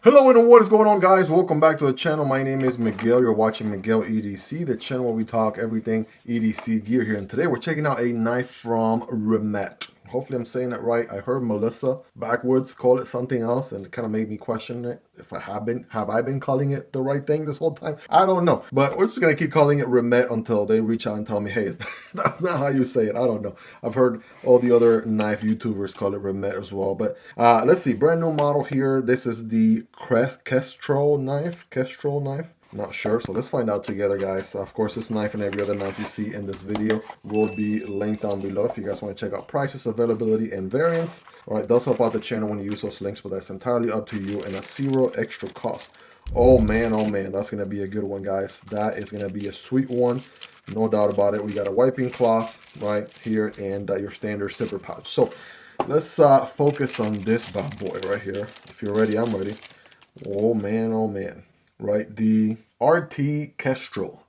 Hello and what is going on, guys? Welcome back to the channel. My name is Miguel. You're watching Miguel EDC, the channel where we talk everything EDC gear here. And today we're checking out a knife from REMETTE. Hopefully I'm saying it right. I heard Melissa backwards call it something else, and it kind of made me question it. If I have I been calling it the right thing this whole time? I don't know. But we're just gonna keep calling it REMETTE until they reach out and tell me, hey, that's not how you say it. I don't know. I've heard all the other knife YouTubers call it REMETTE as well. But let's see, brand new model here. This is the Kestrel knife. Not sure, so let's find out together, guys. Of course, this knife and every other knife you see in this video will be linked down below if you guys want to check out prices, availability, and variants. All right, it does help out the channel when you use those links, but that's entirely up to you and at zero extra cost. Oh man, that's gonna be a good one, guys. That is gonna be a sweet one, no doubt about it. We got a wiping cloth right here and your standard zipper pouch. So let's focus on this bad boy right here. If you're ready, I'm ready. Oh man. Right, the RT-Kestrel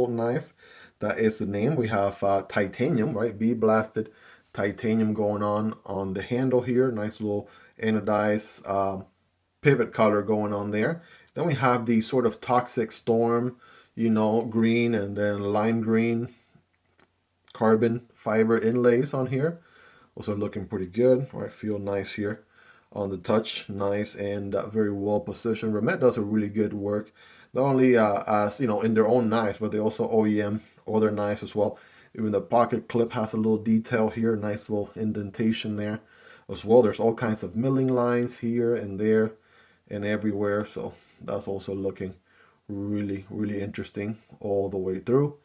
knife. That is the name. We have titanium, right? Blasted titanium going on the handle here. Nice little anodized pivot color going on there. Then we have the sort of toxic storm, green and then lime green carbon fiber inlays on here. Also looking pretty good. All right, feel nice here on the touch, nice and very well positioned. REMETTE does a really good work, not only as in their own knives, but they also OEM other knives as well. Even the pocket clip has a little detail here, nice little indentation there as well. There's all kinds of milling lines here and there and everywhere, so that's also looking really interesting all the way through.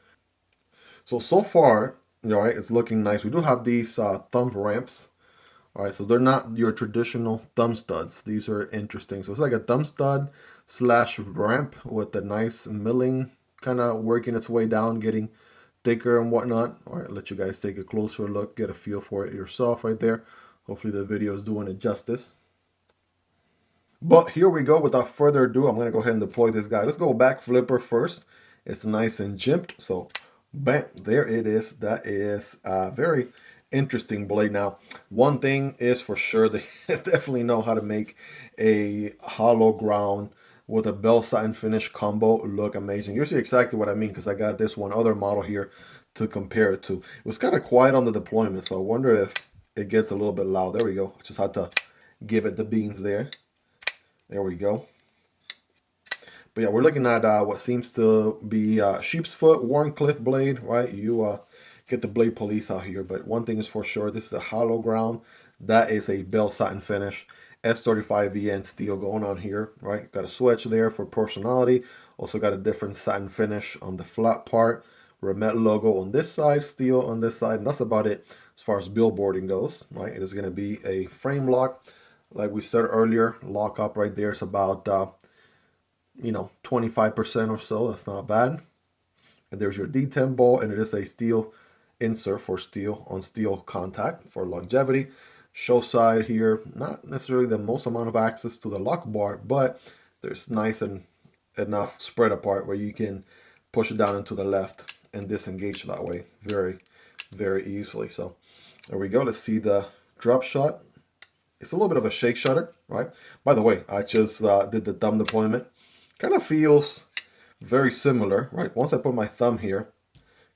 So far, right, it's looking nice. We do have these thumb ramps. All right, so they're not your traditional thumb studs. These are interesting. So it's like a thumb stud slash ramp with a nice milling kind of working its way down, getting thicker and whatnot. All right, let you guys take a closer look, get a feel for it yourself right there. Hopefully the video is doing it justice. But here we go. Without further ado, I'm going to go ahead and deploy this guy. Let's go back flipper first. It's nice and jimped. So bam, there it is. That is very interesting blade. Now, one thing is for sure, they definitely know how to make a hollow ground with a bell satin finish combo look amazing. You'll see exactly what I mean because I got this one other model here to compare it to. It was kind of quiet on the deployment, so I wonder if it gets a little bit loud. There we go. Just had to give it the beans there. There we go. But yeah, we're looking at what seems to be sheep's foot, Warncliffe blade, right? You get the blade police out here, but one thing is for sure, this is a hollow ground. That is a bell satin finish, S35VN steel going on here, right? Got a switch there for personality. Also got a different satin finish on the flat part. REMETTE logo on this side, steel on this side, and that's about it as far as billboarding goes, right? It is going to be a frame lock. Like we said earlier, lock up right there is about 25% or so. That's not bad. And there's your D10 ball, and it is a steel insert for steel on steel contact for longevity. Show side here, not necessarily the most amount of access to the lock bar, but there's nice and enough spread apart where you can push it down into the left and disengage that way very easily. So there we go. Let's see the drop shot. It's a little bit of a shake shutter, right? By the way, I just did the thumb deployment. Kind of feels very similar, right? Once I put my thumb here,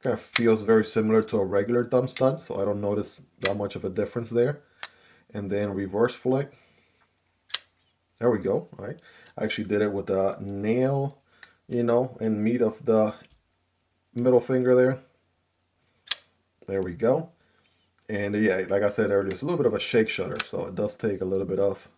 kind of feels very similar to a regular thumb stud, so I don't notice that much of a difference there. And then reverse flick. There we go, right? I actually did it with a nail, in meat of the middle finger there. There we go. And yeah, like I said earlier, it's a little bit of a shake shutter, so it does take a little bit of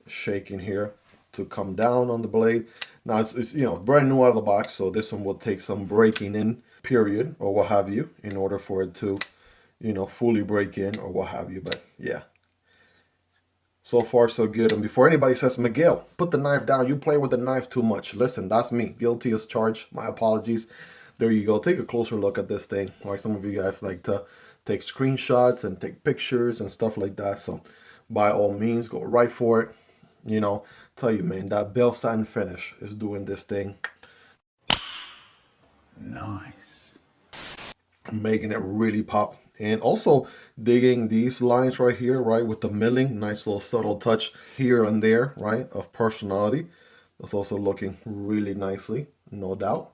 shaking here to come down on the blade. Now it's brand new out of the box, so this one will take some breaking in, period, or what have you, in order for it to, fully break in or what have you. But yeah, so far so good. And before anybody says, Miguel, put the knife down, you play with the knife too much. Listen, that's me, guilty as charged. My apologies. There you go. Take a closer look at this thing. All right, some of you guys like to take screenshots and take pictures and stuff like that, so by all means go right for it. Tell you, man, that bell satin finish is doing this thing nice, making it really pop And also digging these lines right here, right, with the milling, nice little subtle touch here and there, right, of personality. That's also looking really nicely, no doubt.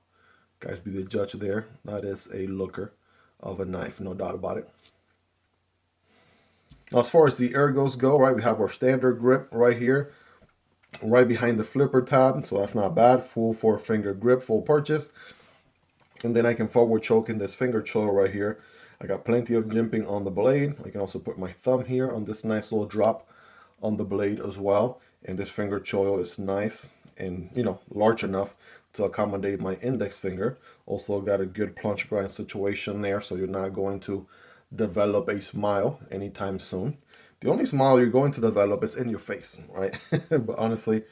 Guys, be the judge there. That is a looker of a knife, no doubt about it. Now, as far as the ergos go, right, we have our standard grip right here, right behind the flipper tab, so that's not bad. Full 4-finger grip, full purchase. And then I can forward choke in this finger choil right here. I got plenty of jimping on the blade. I can also put my thumb here on this nice little drop on the blade as well. And this finger choil is nice and, you know, large enough to accommodate my index finger. Also got a good plunge grind situation there, so you're not going to develop a smile anytime soon. The only smile you're going to develop is in your face, right? But honestly,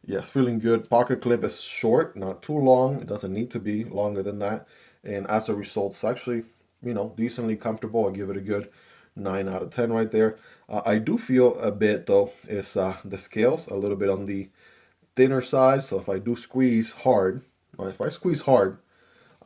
yes, feeling good. Pocket clip is short, not too long. It doesn't need to be longer than that. And as a result, it's actually, you know, decently comfortable. I give it a good 9 out of 10 right there. I do feel a bit, though, is the scales a little bit on the thinner side. So if I do squeeze hard, or if I squeeze hard,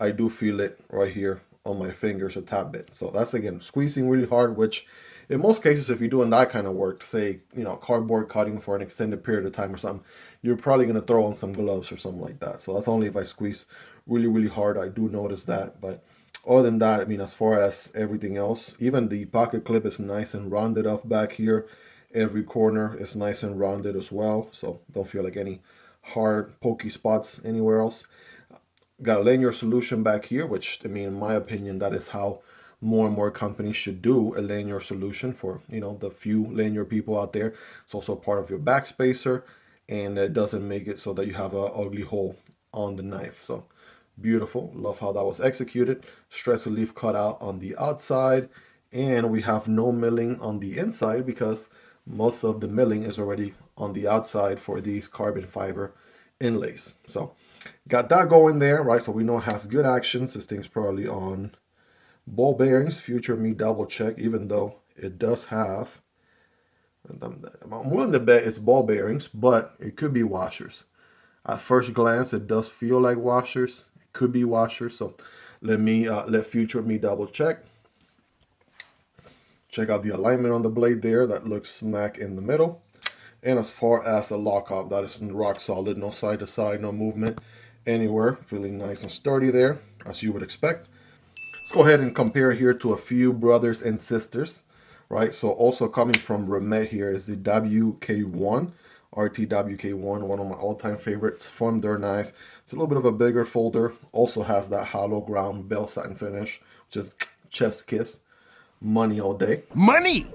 I do feel it right here on my fingers a tad bit. So that's, again, squeezing really hard, which in most cases, if you're doing that kind of work, say, you know, cardboard cutting for an extended period of time or something, you're probably going to throw on some gloves or something like that. So that's only if I squeeze really, really hard. I do notice that. But other than that, I mean, as far as everything else, even the pocket clip is nice and rounded off back here. Every corner is nice and rounded as well. So don't feel like any hard, pokey spots anywhere else. Got a lanyard solution back here, which, I mean, in my opinion, that is how more and more companies should do a lanyard solution for, you know, the few lanyard people out there. It's also part of your backspacer, and it doesn't make it so that you have an ugly hole on the knife. So beautiful. Love how that was executed. Stress relief cut out on the outside, and we have no milling on the inside because most of the milling is already on the outside for these carbon fiber inlays. So got that going there, right? So we know it has good actions. This thing's probably on ball bearings. Future me double check, even though it does have, I'm willing to bet it's ball bearings, but it could be washers. At first glance, it does feel like washers. It could be washers. So let future me double check. Check out the alignment on the blade there. That looks smack in the middle. And as far as the lockup, that is rock solid, no side to side, no movement anywhere. Feeling nice and sturdy there, as you would expect. Let's go ahead and compare here to a few brothers and sisters, right? So also coming from Remette here is the WK1, RT-WK1, one of my all-time favorites. Fun, they're nice. It's a little bit of a bigger folder. Also has that hollow ground bell satin finish, which is chef's kiss. Money all day. Money!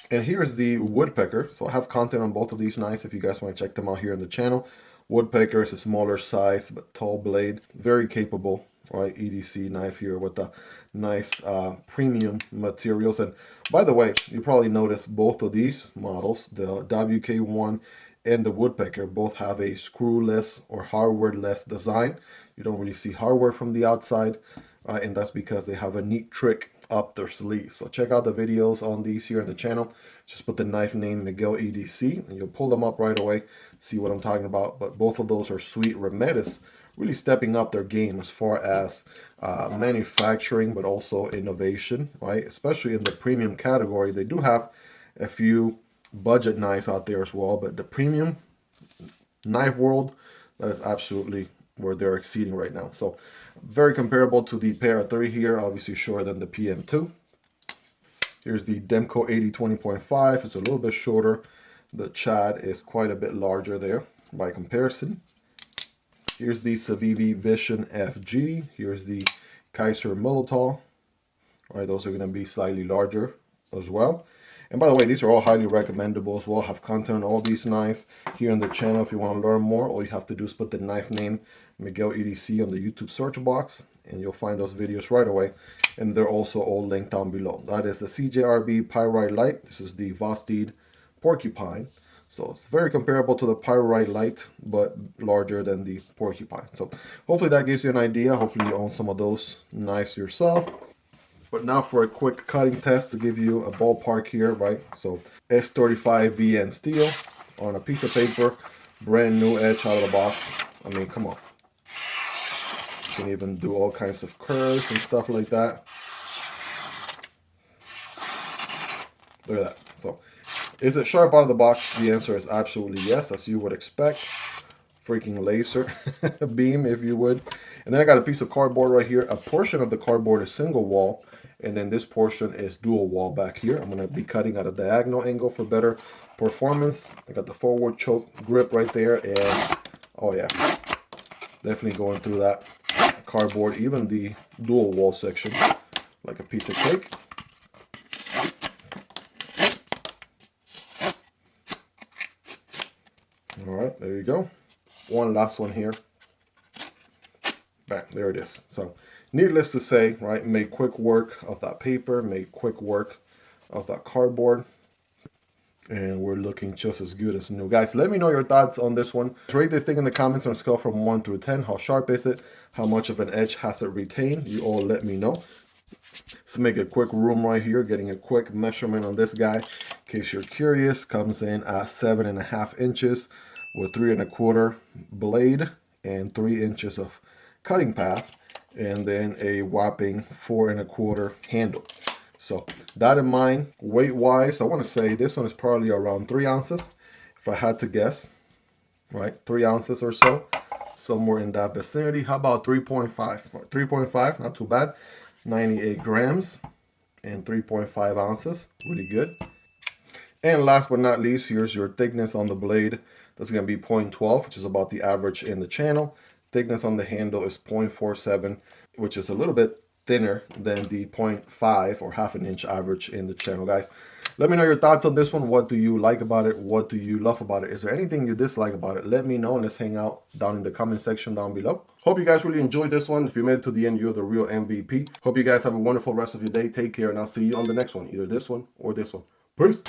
And here's the Woodpecker. So I have content on both of these knives if you guys want to check them out here on the channel. Woodpecker is a smaller size but tall blade, very capable, right? EDC knife here with the nice premium materials. And by the way, you probably noticed both of these models, the WK1 and the Woodpecker, both have a screwless or hardware-less design. You don't really see hardware from the outside, and that's because they have a neat trick up their sleeve. So check out the videos on these here on the channel. Just put the knife name Miguel EDC and you'll pull them up right away, see what I'm talking about. But both of those are sweet. Remette is really stepping up their game as far as manufacturing, but also innovation, right? Especially in the premium category. They do have a few budget knives out there as well, but the premium knife world, that is absolutely where they're exceeding right now. So very comparable to the Para 3 here, obviously shorter than the PM2. Here's the Demco 80-20.5. It's a little bit shorter. The Chad is quite a bit larger there by comparison. Here's the Civivi Vision FG. Here's the Kaiser Militao. All right, those are going to be slightly larger as well. And by the way, these are all highly recommendable as well. I have content on all these knives here on the channel. If you want to learn more, all you have to do is put the knife name Miguel EDC on the YouTube search box, and you'll find those videos right away. And they're also all linked down below. That is the CJRB Pyrite Light. This is the Vosteed Porcupine. So it's very comparable to the Pyrite Light, but larger than the Porcupine. So hopefully that gives you an idea. Hopefully you own some of those knives yourself. But now for a quick cutting test to give you a ballpark here, right? So S35VN steel on a piece of paper, brand new edge out of the box. I mean, come on. You can even do all kinds of curves and stuff like that. Look at that. So, is it sharp out of the box? The answer is absolutely yes, as you would expect. Freaking laser beam, if you would. And then I got a piece of cardboard right here. A portion of the cardboard is single wall, and then this portion is dual wall back here. I'm going to be cutting at a diagonal angle for better performance. I got the forward choke grip right there, and oh yeah, definitely going through that cardboard, even the dual wall section, like a piece of cake. All right, there you go. One last one here. Bam, there it is. So needless to say, right, made quick work of that paper, made quick work of that cardboard, and we're looking just as good as new. Guys, let me know your thoughts on this one. Rate this thing in the comments on a scale from 1 through 10. How sharp is it? How much of an edge has it retained? You all let me know. So make a quick room right here, getting a quick measurement on this guy. In case you're curious, comes in at 7.5 inches with 3 1/4 blade and 3 inches of cutting path, and then a whopping 4 1/4 handle. So that in mind, weight wise, I want to say this one is probably around 3 ounces. If I had to guess, right? 3 ounces or so, somewhere in that vicinity. How about 3.5? 3.5, not too bad. 98 grams and 3.5 ounces, really good. And last but not least, here's your thickness on the blade. That's going to be 0.12, which is about the average in the channel. Thickness on the handle is 0.47, which is a little bit thinner than the 0.5 or half an inch average in the channel, guys. Let me know your thoughts on this one. What do you like about it? What do you love about it? Is there anything you dislike about it? Let me know, and let's hang out down in the comment section down below. Hope you guys really enjoyed this one. If you made it to the end, you're the real MVP. Hope you guys have a wonderful rest of your day. Take care, and I'll see you on the next one, either this one or this one. Peace.